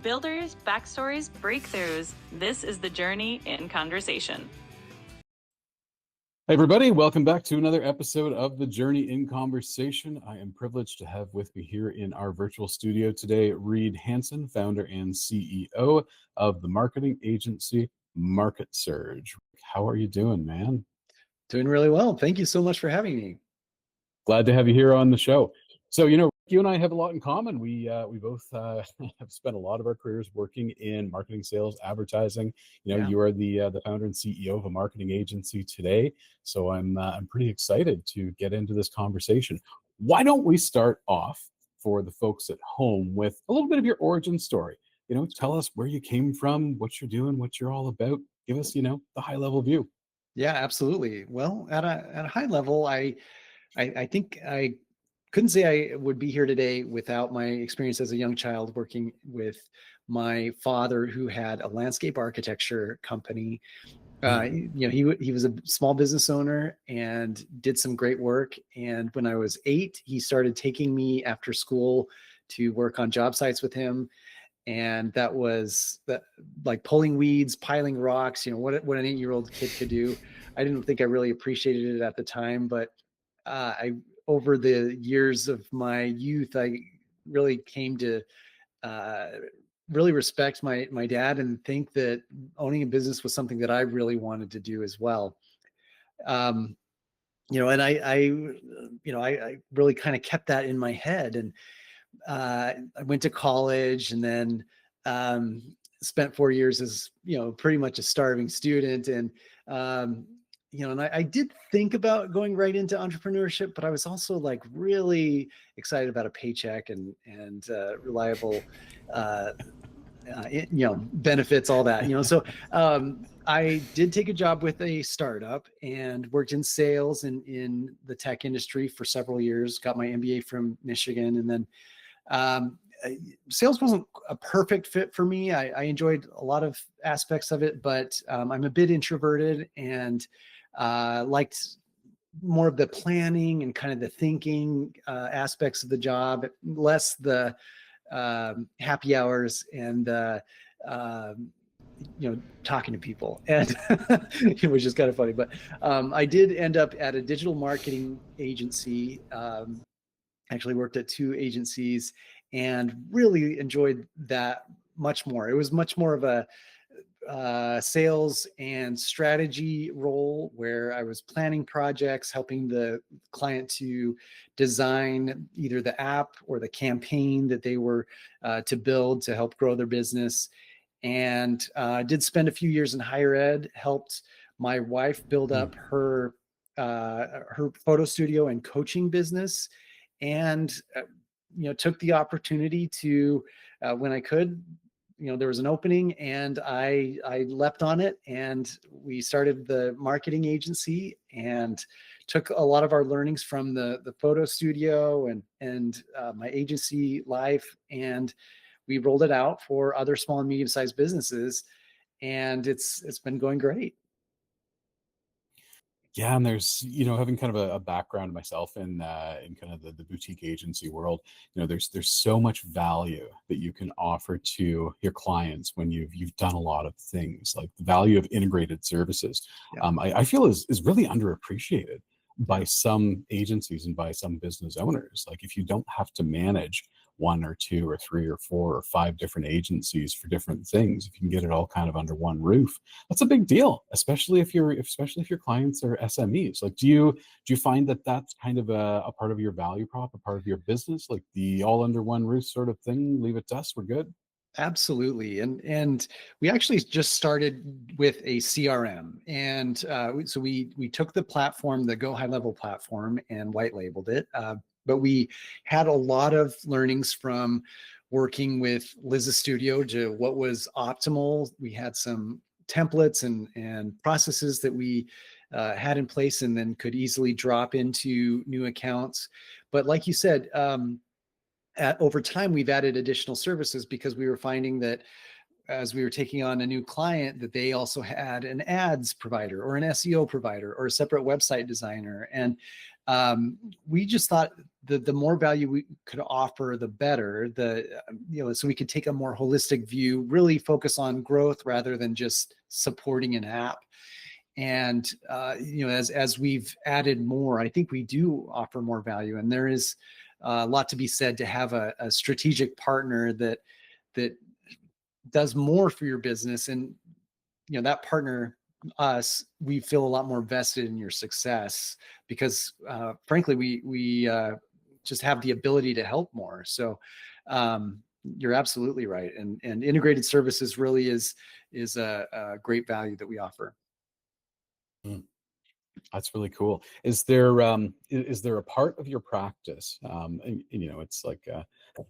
Builders, backstories, breakthroughs. This is the journey in conversation. Hey everybody, welcome back to another episode of The Journey in Conversation. I am privileged to have with me here in our virtual studio today, Reed Hansen, founder and CEO of the marketing agency MarketSurge. How are you doing, man? Doing really well. Thank you so much for having me. Glad to have you here on the show. So, you and I have a lot in common. We both have spent a lot of our careers working in marketing, sales, advertising. You are the founder and CEO of a marketing agency today. So I'm pretty excited to get into this conversation. Why don't we start off for the folks at home with a little bit of your origin story? Tell us where you came from, what you're doing, what you're all about. Give us, the high level view. Yeah, absolutely. Well, at a high level, I think I couldn't say I would be here today without my experience as a young child working with my father, who had a landscape architecture company. He was a small business owner and did some great work. And when I was 8, he started taking me after school to work on job sites with him. And that was like pulling weeds, piling rocks, what an 8-year-old kid could do. I didn't think I really appreciated it at the time, but over the years of my youth, I really came to really respect my dad and think that owning a business was something that I really wanted to do as well. And I really kind of kept that in my head. And I went to college and then spent 4 years as, pretty much a starving student. And, and I did think about going right into entrepreneurship, but I was also like really excited about a paycheck and reliable, benefits, all that, So I did take a job with a startup and worked in sales and in the tech industry for several years, got my MBA from Michigan. And then sales wasn't a perfect fit for me. I enjoyed a lot of aspects of it, but I'm a bit introverted and liked more of the planning and kind of the thinking aspects of the job, less the happy hours and talking to people. And it was just kind of funny. But I did end up at a digital marketing agency. Actually worked at 2 agencies and really enjoyed that much more. It was much more of a sales and strategy role where I was planning projects, helping the client to design either the app or the campaign that they were to build to help grow their business. And did spend a few years in higher ed, helped my wife build up her photo studio and coaching business. And, took the opportunity to, when I could, there was an opening and I leapt on it, and we started the marketing agency and took a lot of our learnings from the photo studio and my agency life. And we rolled it out for other small and medium-sized businesses, and it's been going great. Yeah, and there's, having kind of a background myself in kind of the boutique agency world, there's so much value that you can offer to your clients when you've done a lot of things. Like the value of integrated services, I feel is really underappreciated by some agencies and by some business owners. Like if you don't have to manage 1 or 2 or 3 or 4 or 5 different agencies for different things, if you can get it all kind of under one roof, that's a big deal, especially if your clients are SMEs. Like, do you find that that's kind of a part of your value prop, a part of your business, like the all under one roof sort of thing? Leave it to us, we're good. Absolutely. And we actually just started with a CRM. And so we took the platform, the Go High Level platform, and white labeled it. But we had a lot of learnings from working with Liz's studio to what was optimal. We had some templates and processes that we had in place and then could easily drop into new accounts. But like you said, over time, we've added additional services because we were finding that as we were taking on a new client, that they also had an ads provider or an SEO provider or a separate website designer. And we just thought the more value we could offer, the better. So we could take a more holistic view, really focus on growth rather than just supporting an app. And as we've added more, I think we do offer more value. And there is a lot to be said to have a strategic partner that does more for your business. And that partner, us, we feel a lot more vested in your success because frankly we just have the ability to help more. So you're absolutely right. And integrated services really is a great value that we offer. That's really cool. Is there a part of your practice? And, it's like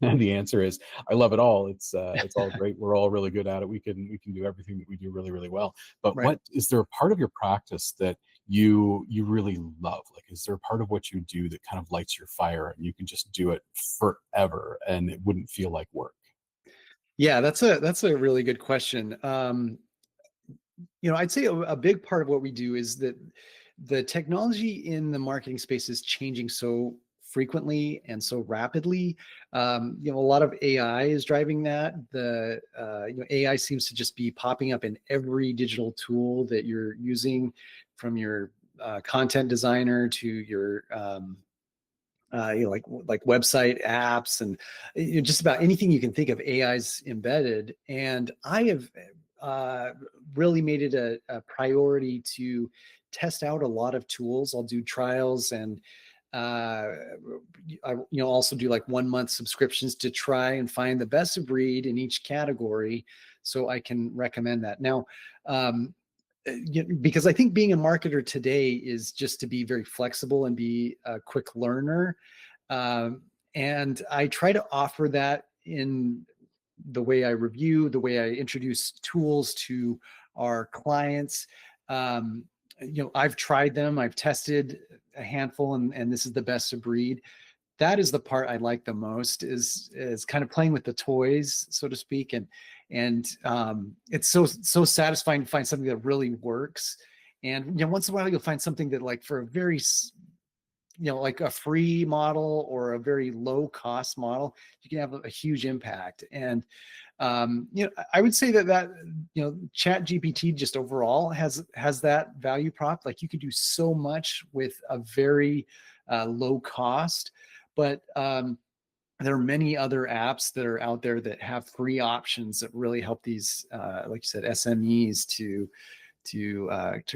the answer is I love it all. It's all great. We're all really good at it. We can do everything that we do really, really well. But Right. what is there a part of your practice that you really love? Like, is there a part of what you do that kind of lights your fire and you can just do it forever and it wouldn't feel like work? Yeah, that's a really good question. I'd say a big part of what we do is that the technology in the marketing space is changing so frequently and so rapidly. A lot of AI is driving that. AI seems to just be popping up in every digital tool that you're using, from your content designer to your like website apps, and just about anything you can think of, AI's embedded. And I have really made it a priority to test out a lot of tools. I'll do trials, and I also do like 1 month subscriptions to try and find the best of breed in each category, so I can recommend that. Now, because I think being a marketer today is just to be very flexible and be a quick learner. And I try to offer that in the way I review, the way I introduce tools to our clients. I've tried them, I've tested a handful, and this is the best of breed. That is the part I like the most, is kind of playing with the toys, so to speak. And it's so satisfying to find something that really works. And once in a while you'll find something that, like, for a very like a free model or a very low cost model, you can have a huge impact. And I would say that Chat GPT just overall has that value prop. Like, you could do so much with a very low cost, but there are many other apps that are out there that have free options that really help these, like you said, SMEs to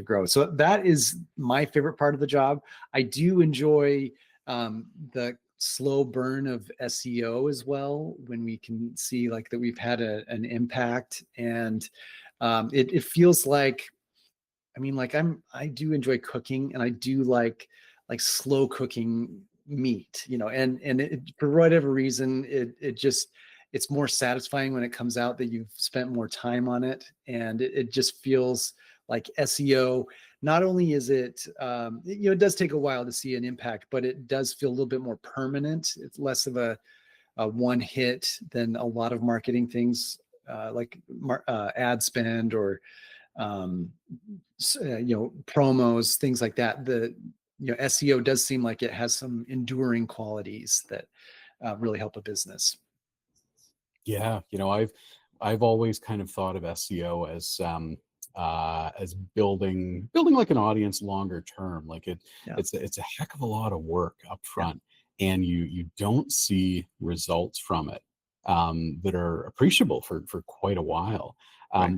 grow. So that is my favorite part of the job. I do enjoy the slow burn of SEO as well, when we can see like that we've had an impact. And it feels like, I do enjoy cooking, and I do like slow cooking meat, and for whatever reason, it's more satisfying when it comes out that you've spent more time on it. And it just feels like SEO, not only is it, it does take a while to see an impact, but it does feel a little bit more permanent. It's less of a one hit than a lot of marketing things, like ad spend or, promos, things like that. SEO does seem like it has some enduring qualities that really help a business. Yeah, I've always kind of thought of SEO as building like an audience longer term. Like it's a heck of a lot of work up front, and you don't see results from it that are appreciable for quite a while.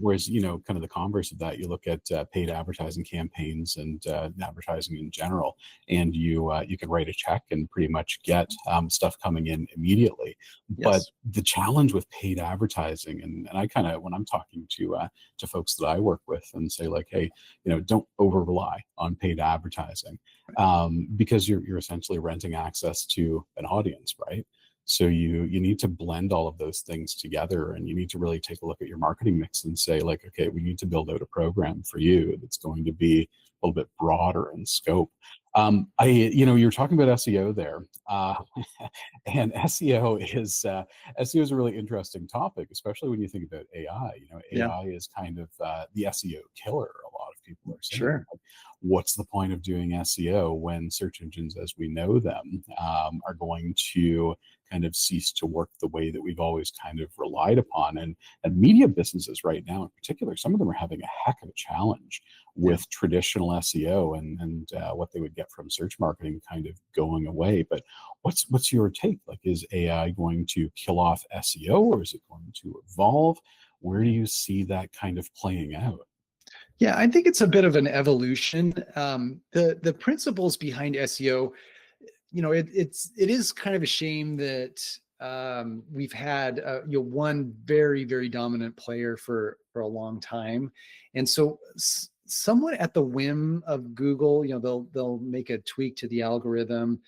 Whereas, kind of the converse of that, you look at paid advertising campaigns and advertising in general, and you can write a check and pretty much get stuff coming in immediately. Yes. But the challenge with paid advertising, and I kind of, when I'm talking to folks that I work with and say like, hey, don't over rely on paid advertising, because you're essentially renting access to an audience, right? So you need to blend all of those things together, and you need to really take a look at your marketing mix and say like, okay, we need to build out a program for you that's going to be a little bit broader in scope. You're talking about SEO there, and SEO is a really interesting topic, especially when you think about AI. AI is kind of the SEO killer, a lot of people are saying. Sure. Like, what's the point of doing SEO when search engines as we know them are going to kind of cease to work the way that we've always kind of relied upon? And media businesses right now in particular, some of them are having a heck of a challenge with traditional SEO and what they would get from search marketing kind of going away. But what's your take? Like, is AI going to kill off SEO, or is it going to evolve? Where do you see that kind of playing out? Yeah, I think it's a bit of an evolution. The principles behind SEO, it is kind of a shame that we've had one very dominant player for a long time, and so somewhat at the whim of Google, they'll make a tweak to the algorithm.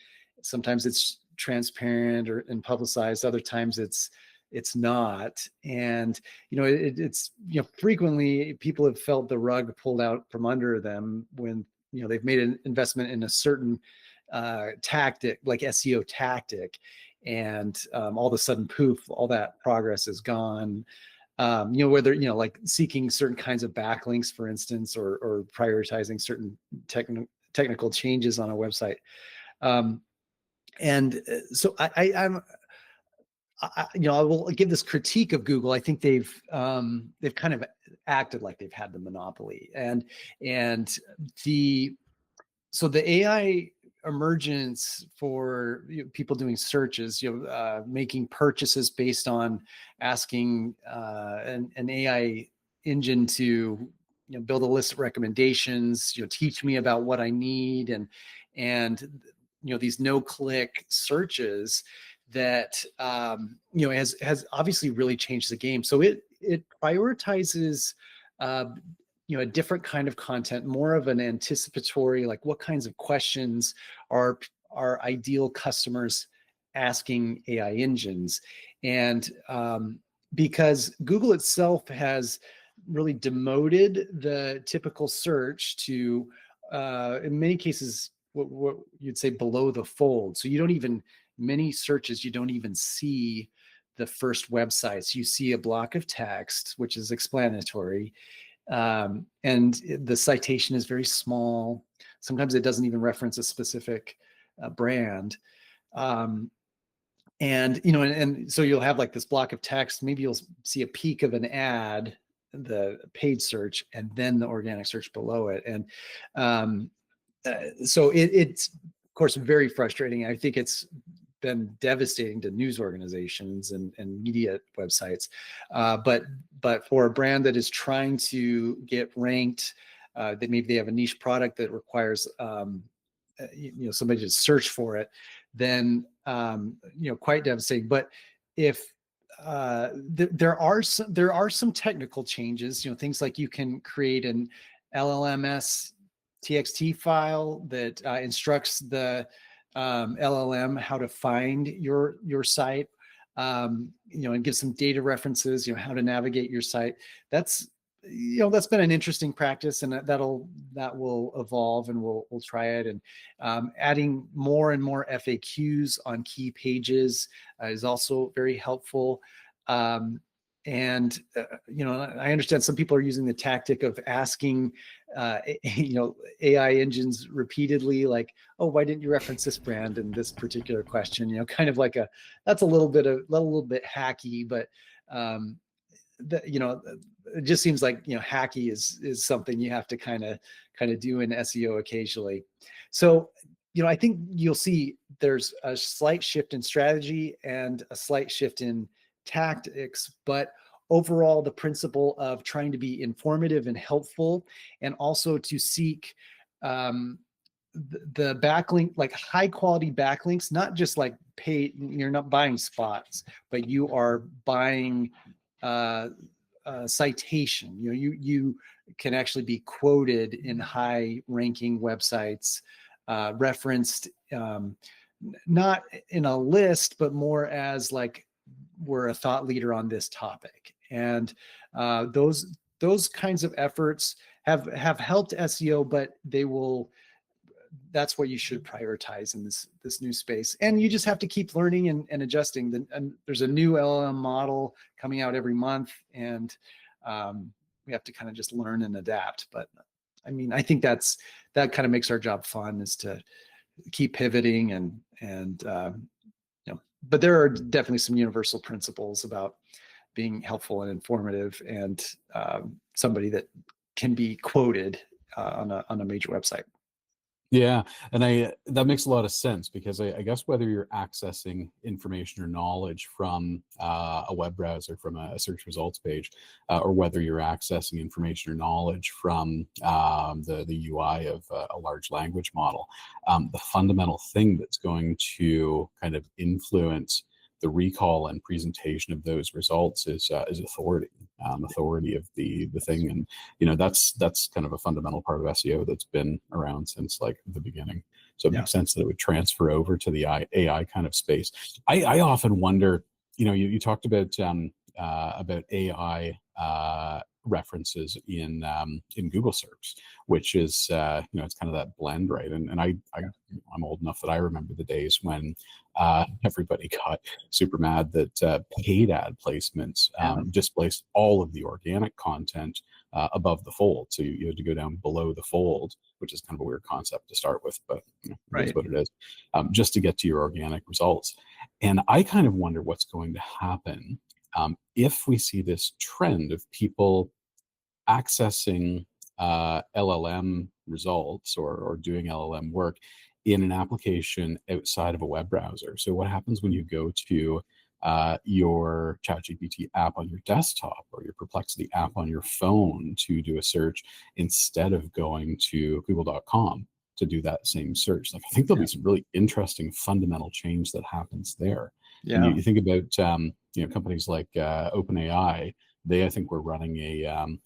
Sometimes it's transparent and publicized. Other times it's not. And it's frequently people have felt the rug pulled out from under them when they've made an investment in a certain tactic, like SEO tactic, and all of a sudden, poof, all that progress is gone. Whether like seeking certain kinds of backlinks, for instance, or prioritizing certain technical changes on a website. And so I will give this critique of Google. I think they've kind of acted like they've had the monopoly, and the AI emergence for people doing searches, making purchases based on asking an AI engine to build a list of recommendations, teach me about what I need, and these no-click searches that has obviously really changed the game. So it prioritizes a different kind of content, more of an anticipatory, like what kinds of questions are ideal customers asking AI engines. And because Google itself has really demoted the typical search to, in many cases, what you'd say below the fold. So many searches, you don't even see the first websites. You see a block of text, which is explanatory. And the citation is very small. Sometimes it doesn't even reference a specific brand. And so you'll have like this block of text. Maybe you'll see a peek of an ad, the paid search, and then the organic search below it. And so it's of course very frustrating. I think it's been devastating to news organizations and media websites. But for a brand that is trying to get ranked, that maybe they have a niche product that requires somebody to search for it, then quite devastating. But if there are some technical changes, things like you can create an LLMS TXT file that instructs the LLM how to find your site, and give some data references, how to navigate your site. That's been an interesting practice, and that will evolve, and we'll try it. And adding more and more FAQs on key pages is also very helpful. And I understand some people are using the tactic of asking AI engines repeatedly, like, oh, why didn't you reference this brand in this particular question? Kind of like that's a little bit hacky, but it just seems like hacky is something you have to kind of do in SEO occasionally. So I think you'll see there's a slight shift in strategy and a slight shift in tactics, but overall the principle of trying to be informative and helpful, and also to seek the backlink, like high quality backlinks, not just like paid. You're not buying spots, but you are buying citation. You can actually be quoted in high ranking websites, referenced, not in a list, but more as like, we're a thought leader on this topic. And those kinds of efforts have helped SEO, but that's what you should prioritize in this new space. And you just have to keep learning and adjusting. And there's a new LLM model coming out every month, and we have to kind of just learn and adapt. But I mean, I think that kind of makes our job fun, is to keep pivoting and but there are definitely some universal principles about being helpful and informative, and somebody that can be quoted on a major website. Yeah, and that makes a lot of sense, because I guess whether you're accessing information or knowledge from a web browser, from a search results page, or whether you're accessing information or knowledge from the UI of a large language model, the fundamental thing that's going to kind of influence the recall and presentation of those results is authority, authority of the thing. And that's kind of a fundamental part of SEO that's been around since like the beginning. So it makes sense that it would transfer over to the AI kind of space. I often wonder, you talked about AI references in Google search, which is it's kind of that blend, right? And I'm old enough that I remember the days when everybody got super mad that paid ad placements displaced all of the organic content above the fold. So you had to go down below the fold, which is kind of a weird concept to start with, but that's what it is, just to get to your organic results. And I kind of wonder what's going to happen if we see this trend of people accessing LLM results or doing LLM work in an application outside of a web browser. So what happens when you go to your ChatGPT app on your desktop or your Perplexity app on your phone to do a search instead of going to google.com to do that same search? Like, I think there'll be some really interesting fundamental change that happens there. And you think about companies like OpenAI. They, I think, were running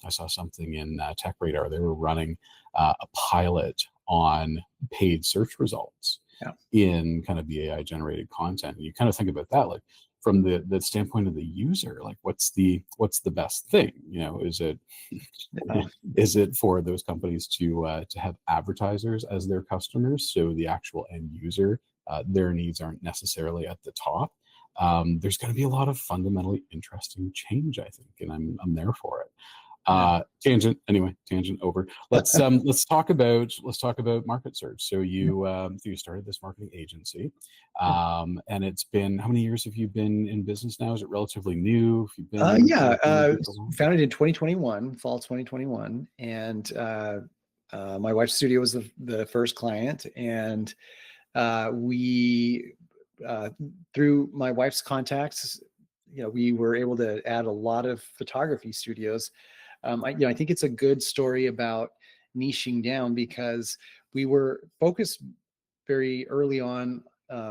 I saw something in Tech Radar. They were running a pilot on paid search results in kind of the AI generated content. And you kind of think about that, like from the standpoint of the user, like what's the best thing? Is it for those companies to have advertisers as their customers, so the actual end user, their needs aren't necessarily at the top? There's going to be a lot of fundamentally interesting change, I think, and I'm there for it. Tangent over. Let's talk about MarketSurge. So you started this marketing agency, and it's been, how many years have you been in business now? Is it relatively new? If you've been founded in 2021, fall 2021, and my wife's studio was the first client, and we through my wife's contacts, we were able to add a lot of photography studios. I think it's a good story about niching down, because we were focused very early on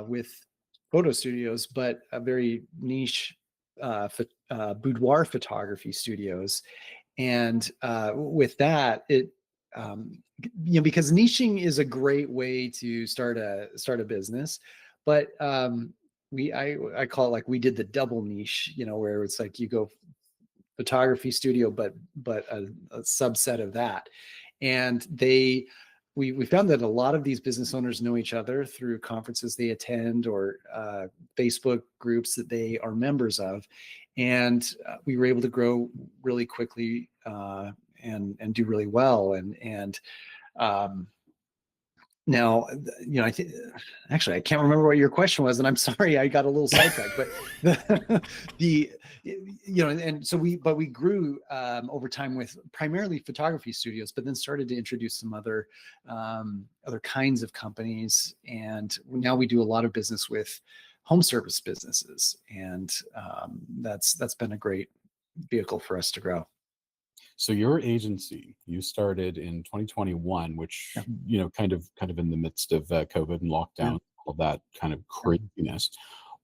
with photo studios, but a very niche boudoir photography studios. And with that, it because niching is a great way to start a business. But I call it, like, we did the double niche, where it's like you go photography studio, but a subset of that. And we found that a lot of these business owners know each other through conferences they attend or Facebook groups that they are members of. And we were able to grow really quickly and do really well. And now, I think, actually, I can't remember what your question was, and I'm sorry, I got a little sidetracked. But and so we grew over time with primarily photography studios, but then started to introduce some other kinds of companies, and now we do a lot of business with home service businesses, and that's been a great vehicle for us to grow. So your agency, you started in 2021, which, kind of in the midst of COVID and lockdown, all that kind of craziness.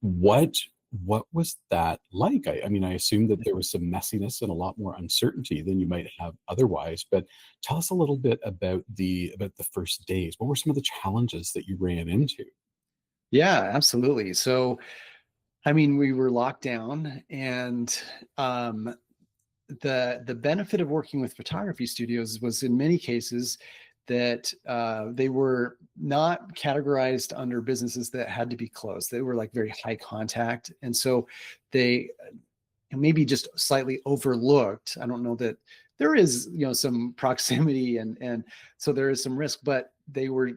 What was that like? I mean, I assume that there was some messiness and a lot more uncertainty than you might have otherwise, but tell us a little bit about the first days. What were some of the challenges that you ran into? Yeah, absolutely. So, I mean, we were locked down, and the benefit of working with photography studios was, in many cases, that they were not categorized under businesses that had to be closed. They were like very high contact, and so they maybe just slightly overlooked. I don't know that there is, some proximity and so there is some risk, but they were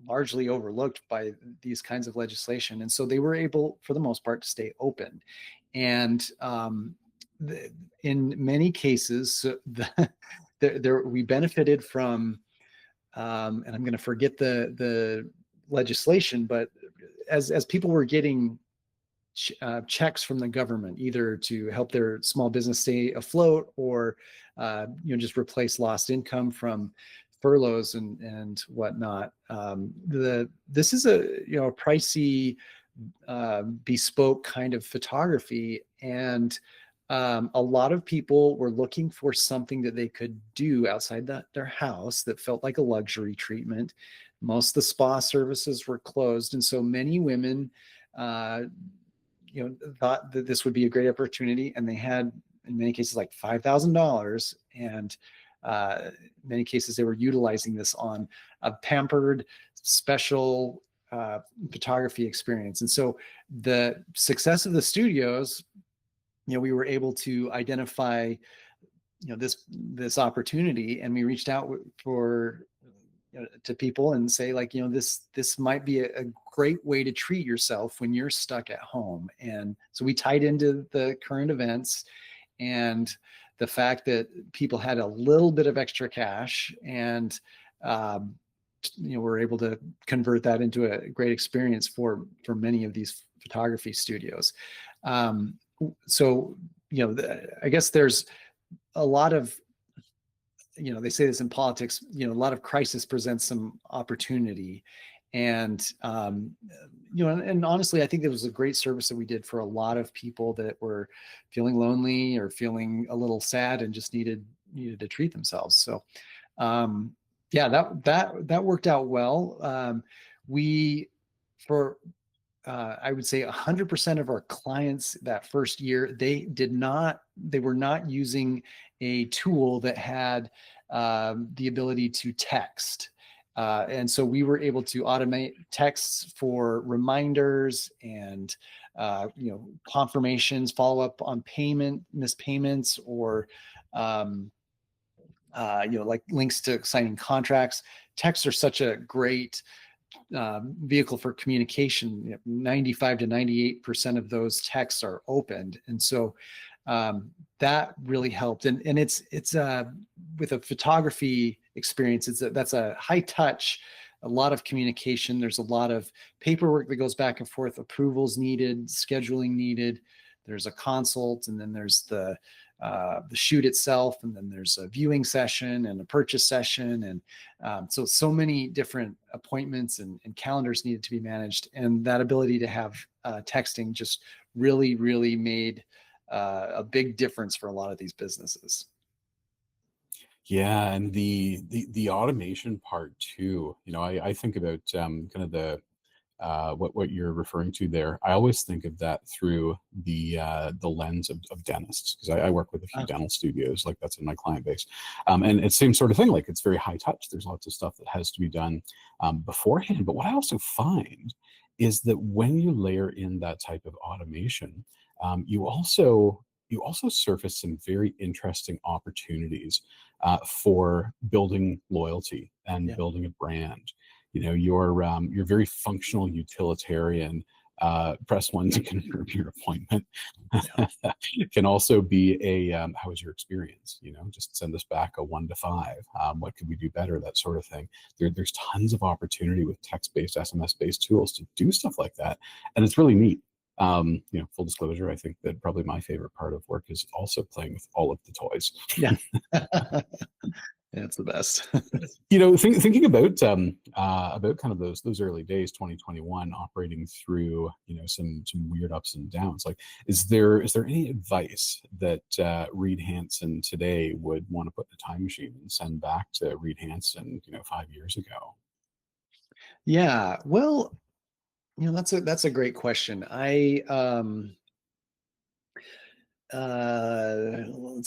largely overlooked by these kinds of legislation. And so they were able, for the most part, to stay open. And in many cases, we benefited from, and I'm going to forget the legislation, but as people were getting checks from the government, either to help their small business stay afloat or just replace lost income from furloughs and whatnot. This is a pricey, bespoke kind of photography, and a lot of people were looking for something that they could do outside their house that felt like a luxury treatment. Most of the spa services were closed, and so many women thought that this would be a great opportunity, and they had, in many cases, like $5,000, and in many cases they were utilizing this on a pampered, special photography experience. And so the success of the studios, we were able to identify this opportunity, and we reached out to people and say, like, this might be a great way to treat yourself when you're stuck at home. And so we tied into the current events and the fact that people had a little bit of extra cash, and we're able to convert that into a great experience for many of these photography studios. So I guess there's a lot of, they say this in politics, a lot of crisis presents some opportunity. And, and honestly, I think it was a great service that we did for a lot of people that were feeling lonely or feeling a little sad and just needed to treat themselves. So, that worked out well. I would say 100% of our clients that first year, they were not using a tool that had the ability to text. And so we were able to automate texts for reminders and, confirmations, follow up on missed payments, or, like links to signing contracts. Texts are such a great vehicle for communication. 95 to 98% of those texts are opened. And so that really helped. And it's with a photography experience, that's a high touch, a lot of communication. There's a lot of paperwork that goes back and forth, approvals needed, scheduling needed. There's a consult, and then there's the shoot itself, and then there's a viewing session and a purchase session. And so many different appointments and calendars needed to be managed. And that ability to have texting just really, really made a big difference for a lot of these businesses. Yeah, and the automation part too. I think about kind of the what you're referring to there. I always think of that through the lens of dentists, because I work with a few dental studios, like that's in my client base, and it's the same sort of thing. Like, it's very high touch. There's lots of stuff that has to be done beforehand. But what I also find is that when you layer in that type of automation, you also surface some very interesting opportunities for building loyalty and building a brand. You're very functional utilitarian. Press 1 to confirm your appointment. Can also be a how was your experience? Just send us back a 1 to 5. What could we do better? That sort of thing. There's tons of opportunity with text-based, SMS-based tools to do stuff like that, and it's really neat. Full disclosure, I think that probably my favorite part of work is also playing with all of the toys. Yeah. Yeah, it's the best. Thinking about kind of those early days, 2021, operating through some weird ups and downs. Like, is there any advice that Reed Hansen today would want to put in a time machine and send back to Reed Hansen 5 years ago? Yeah, well, that's a great question. Let's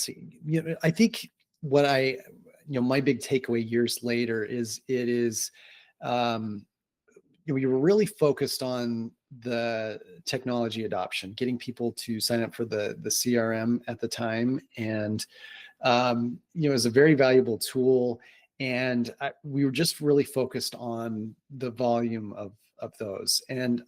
see. I think what my big takeaway years later is we were really focused on the technology adoption, getting people to sign up for the CRM at the time. And, it was a very valuable tool. And we were just really focused on the volume of those. And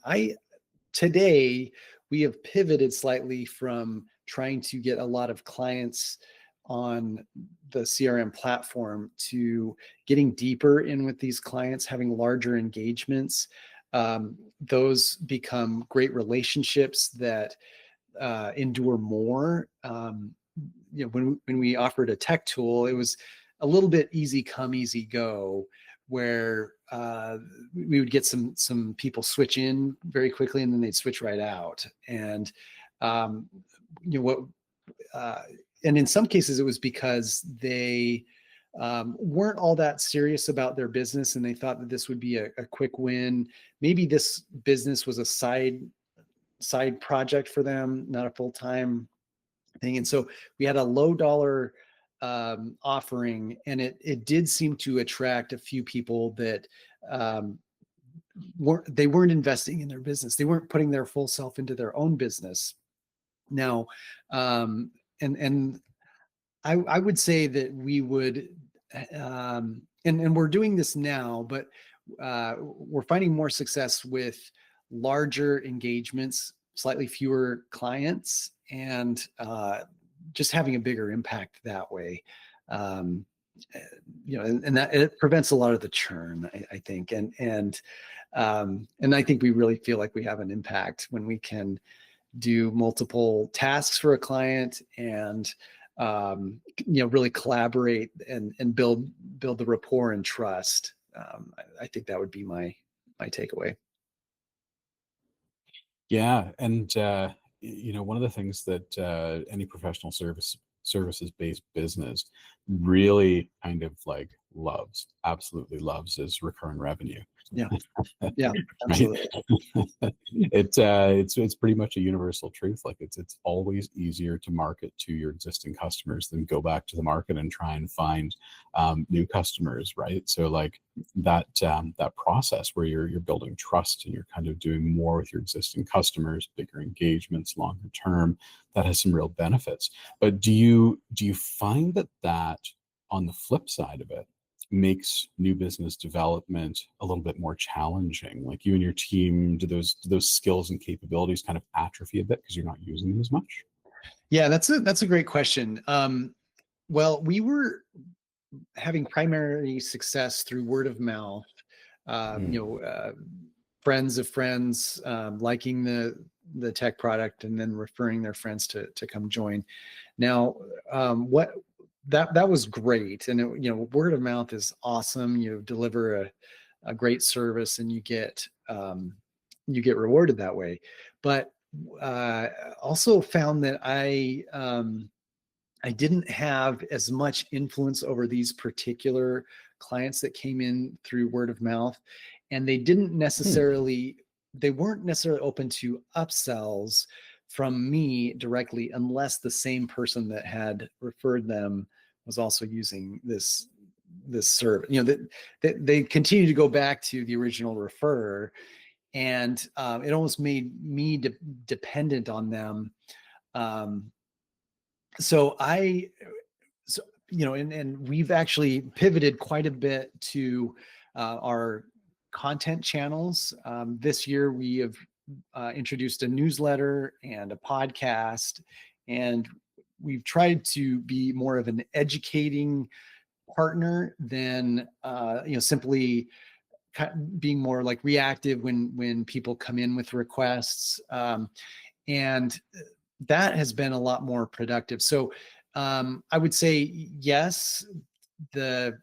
today we have pivoted slightly from trying to get a lot of clients on the CRM platform to getting deeper in with these clients, having larger engagements. Those become great relationships that endure more. When we offered a tech tool, it was a little bit easy come, easy go, where we would get some people switch in very quickly and then they'd switch right out. And and in some cases it was because they weren't all that serious about their business and they thought that this would be a quick win. Maybe this business was a side project for them, not a full-time thing. And so we had a low dollar offering, and it did seem to attract a few people that weren't investing in their business. They weren't putting their full self into their own business. Now, and I would say that we would, and we're doing this now, but we're finding more success with larger engagements, slightly fewer clients, and just having a bigger impact that way. And that it prevents a lot of the churn, I think. And I think we really feel like we have an impact when we can do multiple tasks for a client and really collaborate and build the rapport and trust. I think that would be my takeaway. Yeah, and one of the things that any professional services-based business really kind of like absolutely loves is recurring revenue. Yeah, yeah, absolutely. It's pretty much a universal truth. Like it's always easier to market to your existing customers than go back to the market and try and find new customers, right? So like that process where you're building trust and you're kind of doing more with your existing customers, bigger engagements, longer term, that has some real benefits. But do you find that on the flip side of it makes new business development a little bit more challenging? Like you and your team, do those skills and capabilities kind of atrophy a bit because you're not using them as much? Yeah, that's a great question. Well, we were having primary success through word of mouth. Friends of friends liking the tech product and then referring their friends to come join. Now, that was great, and word of mouth is awesome. You deliver a great service and you get rewarded that way. But also found that I didn't have as much influence over these particular clients that came in through word of mouth, and they weren't necessarily open to upsells from me directly unless the same person that had referred them was also using this service. They continue to go back to the original referrer, and it almost made me dependent on them. So we've actually pivoted quite a bit to our content channels. This year we have introduced a newsletter and a podcast, and we've tried to be more of an educating partner than simply being more like reactive when people come in with requests. And that has been a lot more productive. So I would say, yes, the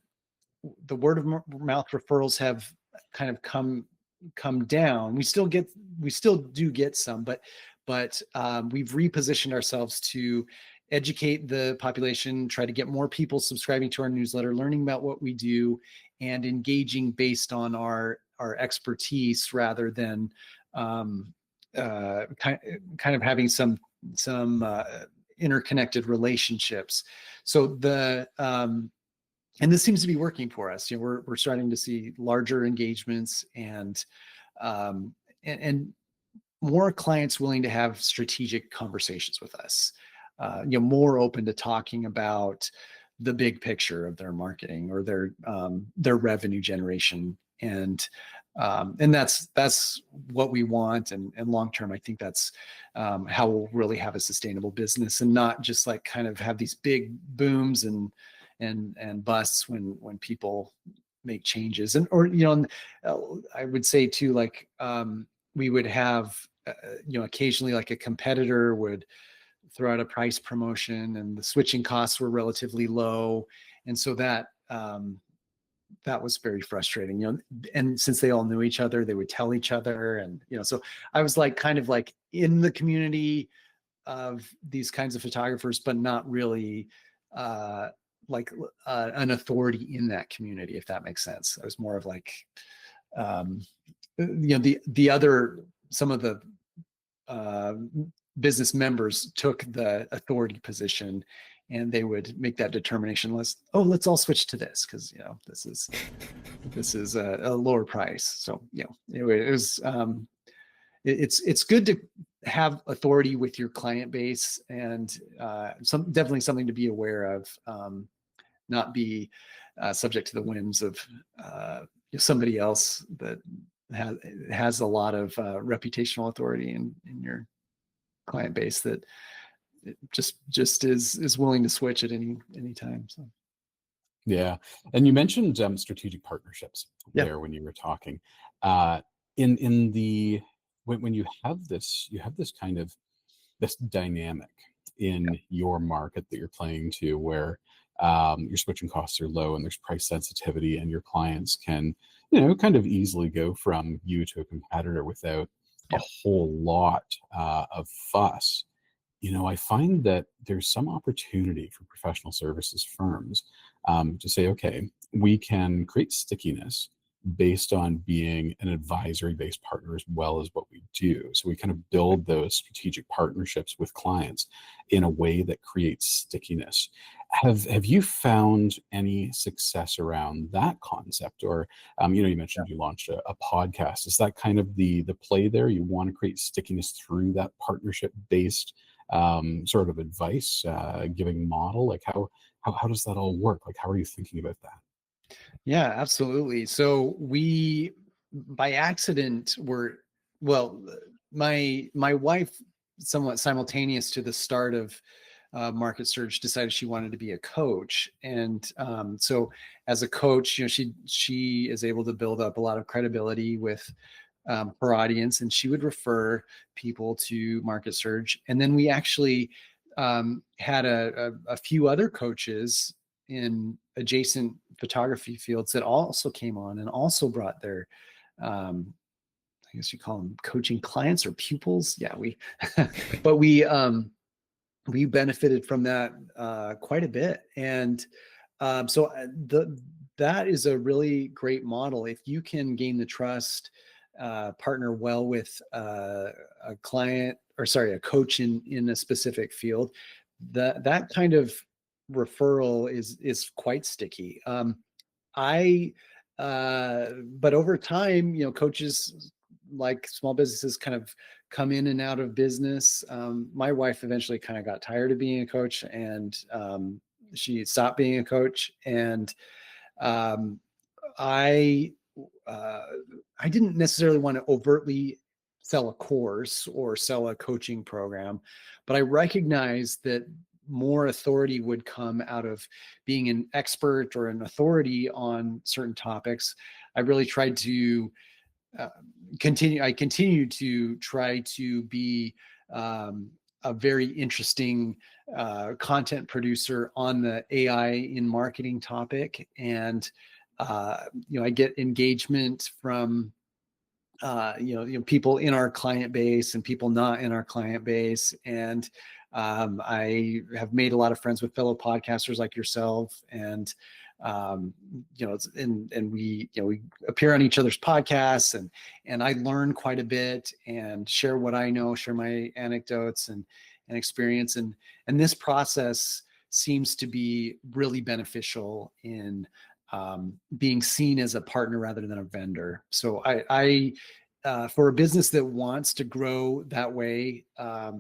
word of mouth referrals have kind of come down. We still do get some, but we've repositioned ourselves to educate the population, try to get more people subscribing to our newsletter, learning about what we do, and engaging based on our expertise rather than kind of having some interconnected relationships. So and this seems to be working for us. We're starting to see larger engagements and more clients willing to have strategic conversations with us, more open to talking about the big picture of their marketing or their revenue generation. And that's what we want. And long term, I think that's how we'll really have a sustainable business, and not just like kind of have these big booms and busts when people make changes. And I would say too, like we would have occasionally like a competitor would throw out a price promotion, and the switching costs were relatively low, and so that was very frustrating. And since they all knew each other, they would tell each other, and so I was like kind of like in the community of these kinds of photographers, but not really an authority in that community, if that makes sense. I was more of like some of the business members took the authority position, and they would make that determination. Let's all switch to this because this is a lower price. So anyway, it was it's good to have authority with your client base, and definitely something to be aware of. Not be subject to the whims of somebody else that has a lot of reputational authority in your client base that just is willing to switch at any time. So Yeah, and you mentioned strategic partnerships Yeah. there when you were talking. In the when you have this kind of this dynamic in your market that you're playing to, where your switching costs are low and there's price sensitivity, and your clients can kind of easily go from you to a competitor without a whole lot of fuss. I find that there's some opportunity for professional services firms to say, okay, we can create stickiness based on being an advisory-based partner as well as what we do. So we kind of build those strategic partnerships with clients in a way that creates stickiness. Have you found any success around that concept? Or you mentioned you launched a podcast. Is that kind of the play there? You want to create stickiness through that partnership-based sort of advice giving model? Like how does that all work? Like, how are you thinking about that? Yeah, absolutely. So we, by accident, my wife, somewhat simultaneous to the start of MarketSurge, decided she wanted to be a coach, and so as a coach, she is able to build up a lot of credibility with her audience, and she would refer people to MarketSurge. And then we actually had a few other coaches in adjacent photography fields that also came on and also brought their I guess you call them coaching clients or pupils. Yeah, but we benefited from that quite a bit. And so that is a really great model. If you can gain the trust, partner well with a coach in a specific field, that kind of referral is quite sticky. But over time, coaches, like small businesses, kind of come in and out of business. My wife eventually kind of got tired of being a coach, and she stopped being a coach. And I didn't necessarily want to overtly sell a course or sell a coaching program, but I recognized that more authority would come out of being an expert or an authority on certain topics. I really tried to continue to try to be a very interesting content producer on the AI in marketing topic. And I get engagement from people in our client base and people not in our client base. And I have made a lot of friends with fellow podcasters like yourself, and we appear on each other's podcasts, and I learn quite a bit and share what I know, share my anecdotes and experience, and this process seems to be really beneficial in being seen as a partner rather than a vendor. So I for a business that wants to grow that way, I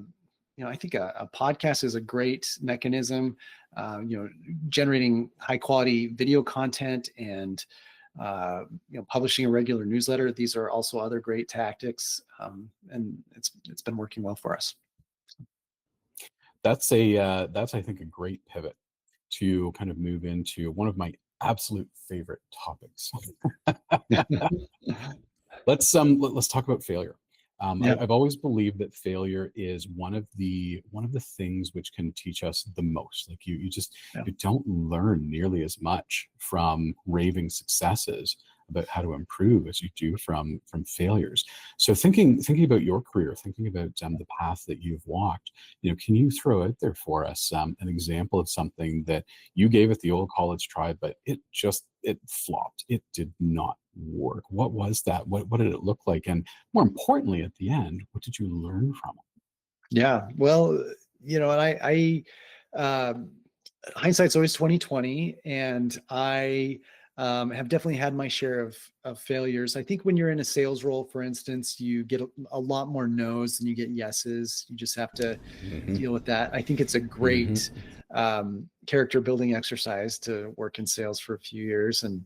think a podcast is a great mechanism. Generating high quality video content and publishing a regular newsletter. These are also other great tactics, and it's been working well for us. That's I think a great pivot to kind of move into one of my absolute favorite topics. Let's talk about failure. I've always believed that failure is one of the things which can teach us the most. Like you don't learn nearly as much from raving successes about how to improve as you do from failures. So thinking about your career, thinking about the path that you've walked, can you throw out there for us an example of something that you gave it the old college try, but it flopped. It did not work. What was that? What did it look like? And more importantly, at the end, what did you learn from it? Yeah, well, and hindsight's always 20/20, and I have definitely had my share of failures. I think when you're in a sales role, for instance, you get a lot more no's than you get yeses. You just have to deal with that. I think it's a great character building exercise to work in sales for a few years, and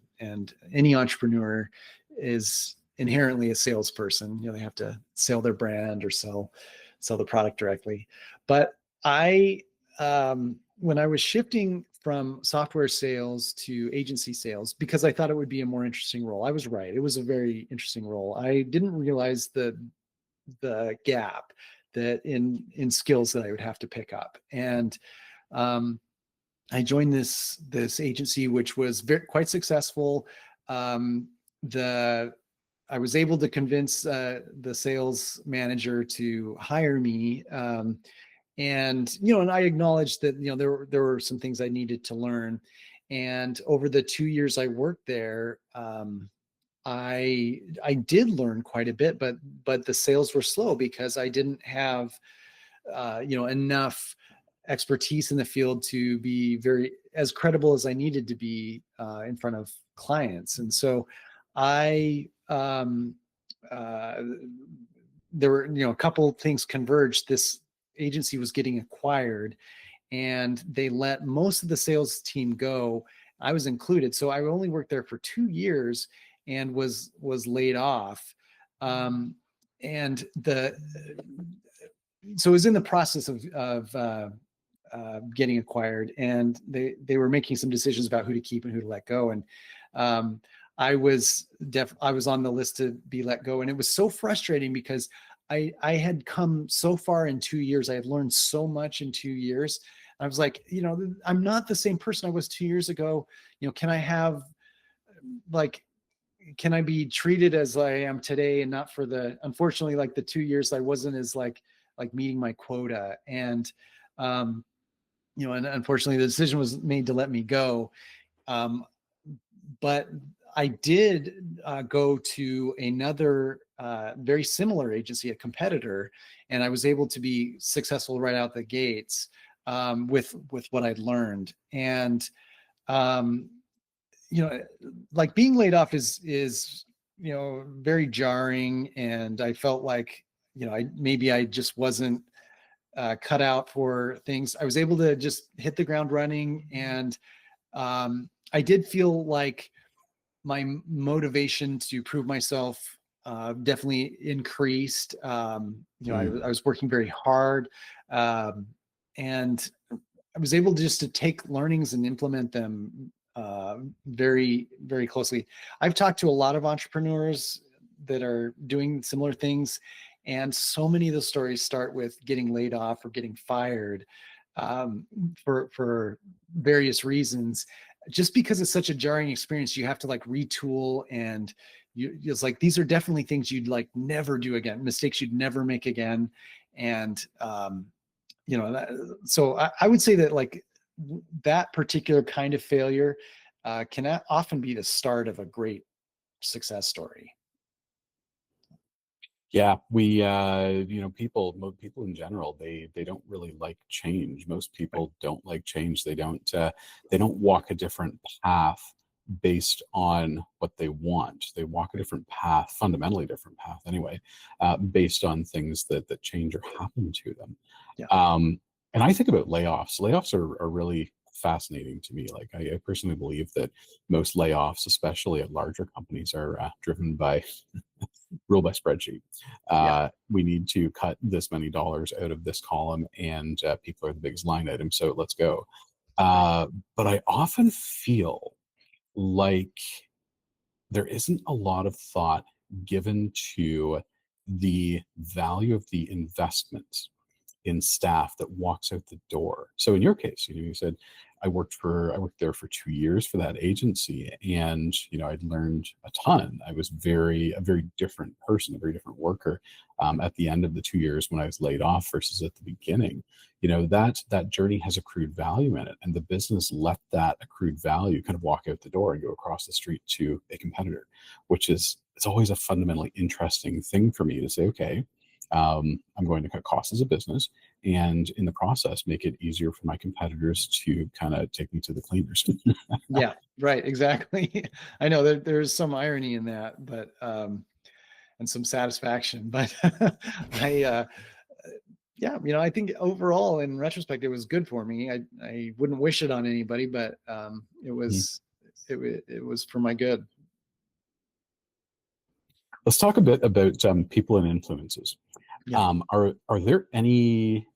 any entrepreneur is inherently a salesperson. They have to sell their brand or sell the product directly. But when I was shifting from software sales to agency sales, because I thought it would be a more interesting role, I was right. It was a very interesting role. I didn't realize the gap that in skills that I would have to pick up. And I joined this agency, which was quite successful. I was able to convince the sales manager to hire me. And I acknowledged that there were some things I needed to learn. And over the 2 years I worked there, I did learn quite a bit, but the sales were slow because I didn't have enough expertise in the field to be as credible as I needed to be in front of clients. And so there were a couple of things converged. This agency was getting acquired, and they let most of the sales team go. I was included, so I only worked there for 2 years and was laid off. So it was in the process of getting acquired, and they were making some decisions about who to keep and who to let go. And I was on the list to be let go, and it was so frustrating because I had come so far in 2 years. I had learned so much in 2 years. I was like, I'm not the same person I was 2 years ago. Can I be treated as I am today, and not for unfortunately, like the 2 years I wasn't as like meeting my quota. And, and unfortunately the decision was made to let me go. But I did go to another very similar agency, a competitor, and I was able to be successful right out the gates with what I'd learned. And like being laid off is very jarring, and I felt like I just wasn't cut out for things. I was able to just hit the ground running, and I did feel like my motivation to prove myself definitely increased. I was working very hard, and I was able just to take learnings and implement them very, very closely. I've talked to a lot of entrepreneurs that are doing similar things, and so many of the stories start with getting laid off or getting fired for various reasons. Just because it's such a jarring experience, you have to retool, and it's like, these are definitely things you'd never do again, mistakes you'd never make again. And, so I would say that that particular kind of failure can often be the start of a great success story. Yeah, we people in general, they don't really like change. Most people don't like change. They don't walk a different path based on what they want. They walk a different path, fundamentally different path anyway, based on things that change or happen to them. Yeah. And I think about layoffs. Layoffs are really fascinating to me. Like I personally believe that most layoffs, especially at larger companies, are driven by rule by spreadsheet. Yeah. We need to cut this many dollars out of this column, and people are the biggest line item, so let's go. But I often feel like there isn't a lot of thought given to the value of the investment in staff that walks out the door. So in your case, you said I worked there for 2 years for that agency, and I'd learned a ton. I was a very different person, a very different worker at the end of the 2 years when I was laid off versus at the beginning. That journey has accrued value in it, and the business let that accrued value kind of walk out the door and go across the street to a competitor, which is, it's always a fundamentally interesting thing for me to say, okay, I'm going to cut costs as a business, and in the process make it easier for my competitors to kind of take me to the cleaners. Yeah, right, exactly. I know there's some irony in that, but and some satisfaction, but yeah, I think overall, in retrospect, it was good for me. I wouldn't wish it on anybody, but it was it was for my good. Let's talk a bit about people and influences. Yeah. Are there any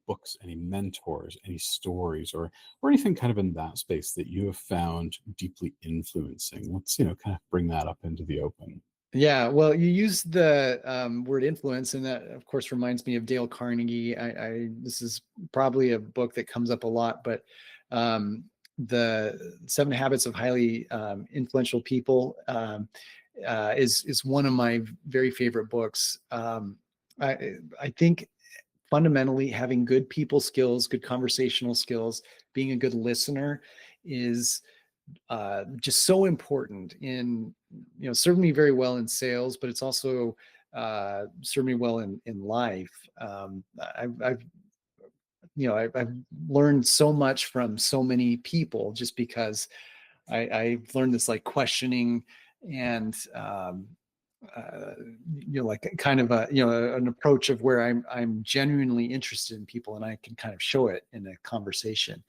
books, any mentors, any stories, or anything kind of in that space that you have found deeply influencing? Let's kind of bring that up into the open. Yeah, well, you use the word influence, and that, of course, reminds me of Dale Carnegie. This is probably a book that comes up a lot, but the 7 Habits of Highly Influential People is one of my very favorite books. I think fundamentally having good people skills, good conversational skills, being a good listener is just so important in, served me very well in sales, but it's also served me well in life. I've learned so much from so many people just because I've learned this like questioning and like kind of an approach of where I'm genuinely interested in people, and I can kind of show it in a conversation.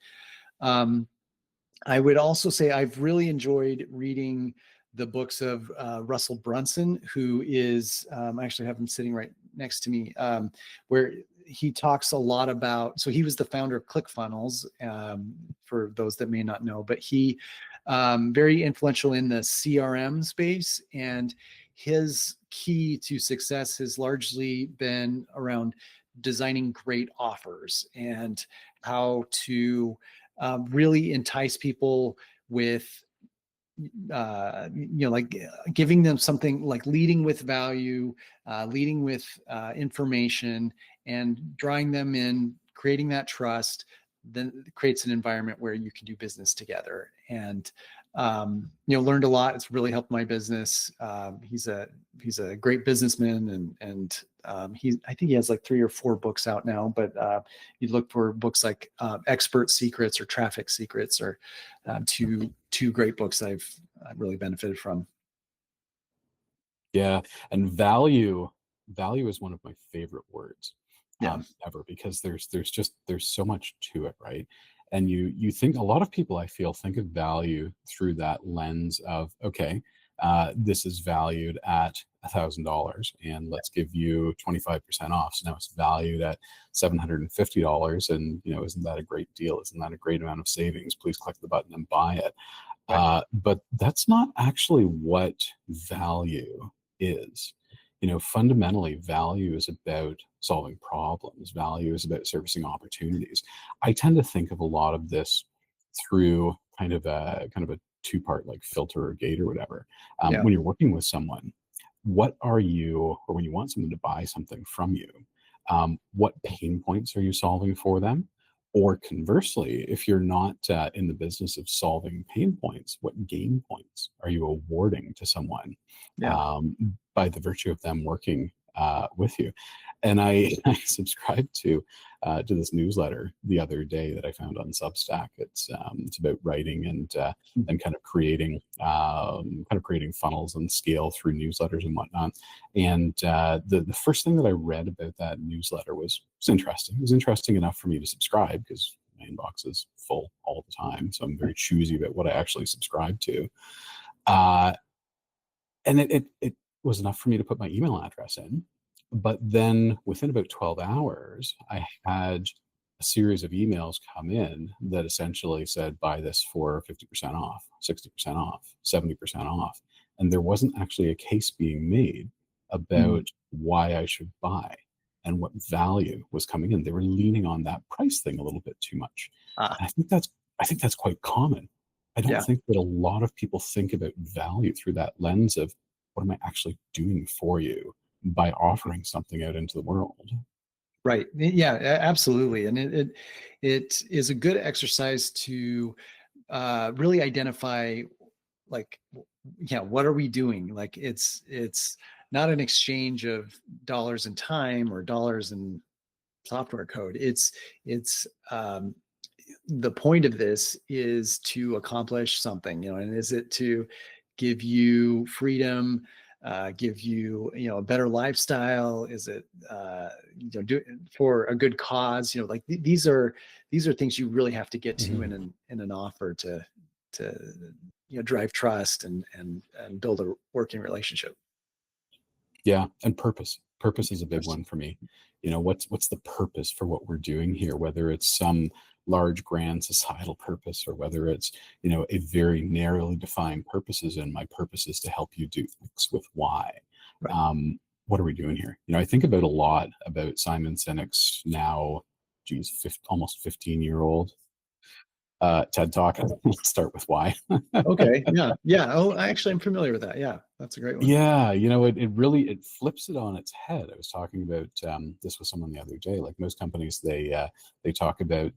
I would also say I've really enjoyed reading the books of Russell Brunson, who is, I actually have him sitting right next to me, where he talks a lot about, so he was the founder of ClickFunnels, for those that may not know, but he very influential in the CRM space, and his key to success has largely been around designing great offers and how to really entice people with like giving them something, like leading with value, leading with information, and drawing them in, creating that trust. Then it creates an environment where you can do business together. And learned a lot. It's really helped my business. He's a great businessman, and I think he has like 3 or 4 books out now. But you look for books like Expert Secrets or Traffic Secrets, or two great books I've really benefited from. Yeah, and value is one of my favorite words ever, because there's so much to it, right? And you think, a lot of people, I feel, think of value through that lens of, okay, this is valued at $1,000, and let's give you 25% off. So now it's valued at $750, and isn't that a great deal? Isn't that a great amount of savings? Please click the button and buy it. Right. But that's not actually what value is. Fundamentally, value is about solving problems. Value is about servicing opportunities. I tend to think of a lot of this through kind of a 2-part like filter or gate or whatever. When you're working with someone, what are you, or when you want someone to buy something from you, what pain points are you solving for them? Or conversely, if you're not in the business of solving pain points, what gain points are you awarding to someone by the virtue of them working with you. And I subscribed to this newsletter the other day that I found on Substack. It's about writing and kind of creating funnels and scale through newsletters and whatnot. And the first thing that I read about that newsletter was interesting. It was interesting enough for me to subscribe, because my inbox is full all the time, so I'm very choosy about what I actually subscribe to. And it was enough for me to put my email address in. But then within about 12 hours, I had a series of emails come in that essentially said, buy this for 50% off, 60% off, 70% off. And there wasn't actually a case being made about why I should buy and what value was coming in. They were leaning on that price thing a little bit too much. Ah, And I think that's quite common. I don't yeah. think that a lot of people think about value through that lens of, what am I actually doing for you by offering something out into the world? Right. Yeah, absolutely. And it is a good exercise to really identify, like, yeah, what are we doing? Like, it's not an exchange of dollars and time or dollars and software code. It's the point of this is to accomplish something, and is it to give you freedom, give you, a better lifestyle? Is it, do for a good cause? Like these are things you really have to get to in an offer to drive trust and build a working relationship. Yeah, and purpose. Purpose is a big one for me. What's the purpose for what we're doing here? Whether it's some large, grand societal purpose, or whether it's a very narrowly defined purposes, and my purpose is to help you do X with Y. Right. What are we doing here? I think about a lot about Simon Sinek's now, almost 15-year-old TED Talk. Let's start with why. Okay. Yeah. Oh, actually, I'm familiar with that. Yeah, that's a great one. Yeah, it really flips it on its head. I was talking about this with someone the other day. Like most companies, they talk about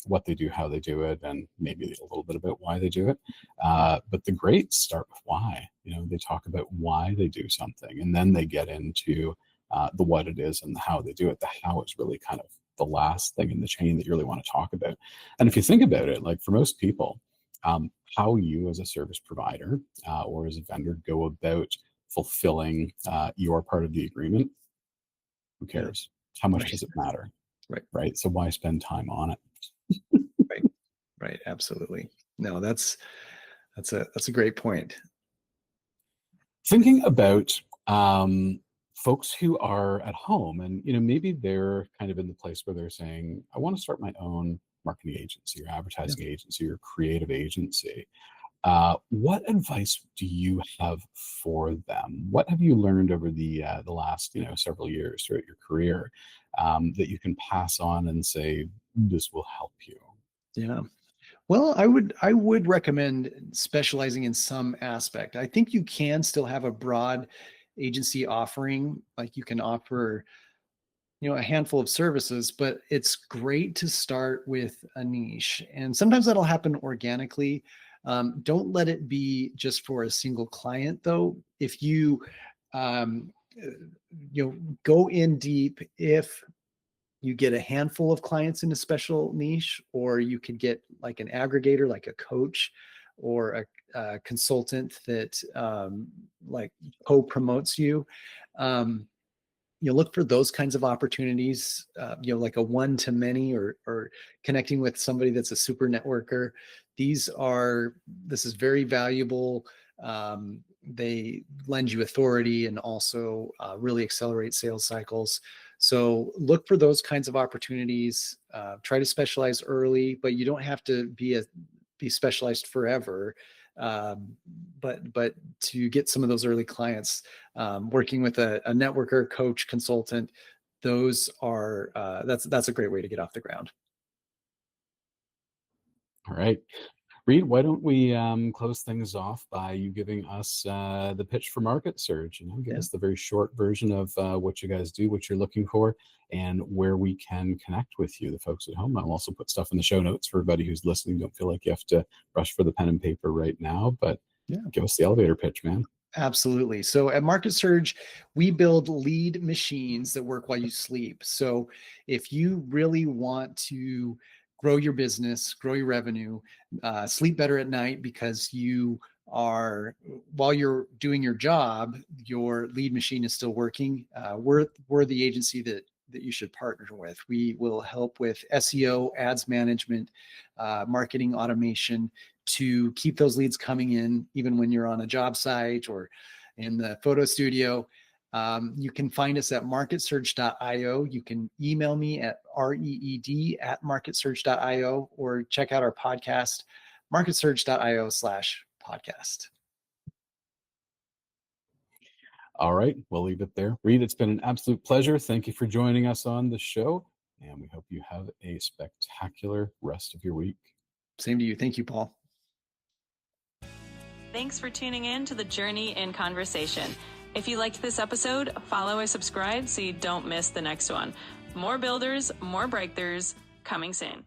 what they do, how they do it, and maybe a little bit about why they do it. But the greats start with why. They talk about why they do something, and then they get into the what it is and the how they do it. The how is really kind of the last thing in the chain that you really want to talk about. And if you think about it, like for most people, how you as a service provider or as a vendor go about fulfilling your part of the agreement, who cares? How much does it matter? Right. So why spend time on it? Right. Absolutely. No, that's a great point. Thinking about folks who are at home, and maybe they're kind of in the place where they're saying, I want to start my own marketing agency or advertising agency or creative agency. What advice do you have for them? What have you learned over the last several years throughout your career that you can pass on and say, this will help you? Yeah. Well, I would recommend specializing in some aspect. I think you can still have a broad agency offering. Like you can offer, a handful of services, but it's great to start with a niche. And sometimes that'll happen organically. Don't let it be just for a single client, though. If you, go in deep, if you get a handful of clients in a special niche, or you could get like an aggregator, like a coach or a consultant that like co-promotes you. Look for those kinds of opportunities, like a one-to-many or connecting with somebody that's a super networker. This is very valuable. They lend you authority and also really accelerate sales cycles. So look for those kinds of opportunities. Try to specialize early, but you don't have to be specialized forever. But to get some of those early clients, working with a networker, coach, consultant, those are that's a great way to get off the ground. All right. Reed, why don't we close things off by you giving us the pitch for MarketSurge? Give us the very short version of what you guys do, what you're looking for, and where we can connect with you, the folks at home. I'll also put stuff in the show notes for everybody who's listening. Don't feel like you have to rush for the pen and paper right now, but give us the elevator pitch, man. Absolutely. So at MarketSurge, we build lead machines that work while you sleep. So if you really want to grow your business, grow your revenue, sleep better at night because you are, while you're doing your job, your lead machine is still working. We're the agency that you should partner with. We will help with SEO, ads management, marketing automation, to keep those leads coming in, even when you're on a job site or in the photo studio. You can find us at marketsurge.io. You can email me at reed@marketsurge.io, or check out our podcast, marketsurge.io/podcast. All right, we'll leave it there. Reed, it's been an absolute pleasure. Thank you for joining us on the show, and we hope you have a spectacular rest of your week. Same to you. Thank you, Paul. Thanks for tuning in to The Journey in Conversation. If you liked this episode, follow or subscribe so you don't miss the next one. More builders, more breakthroughs, coming soon.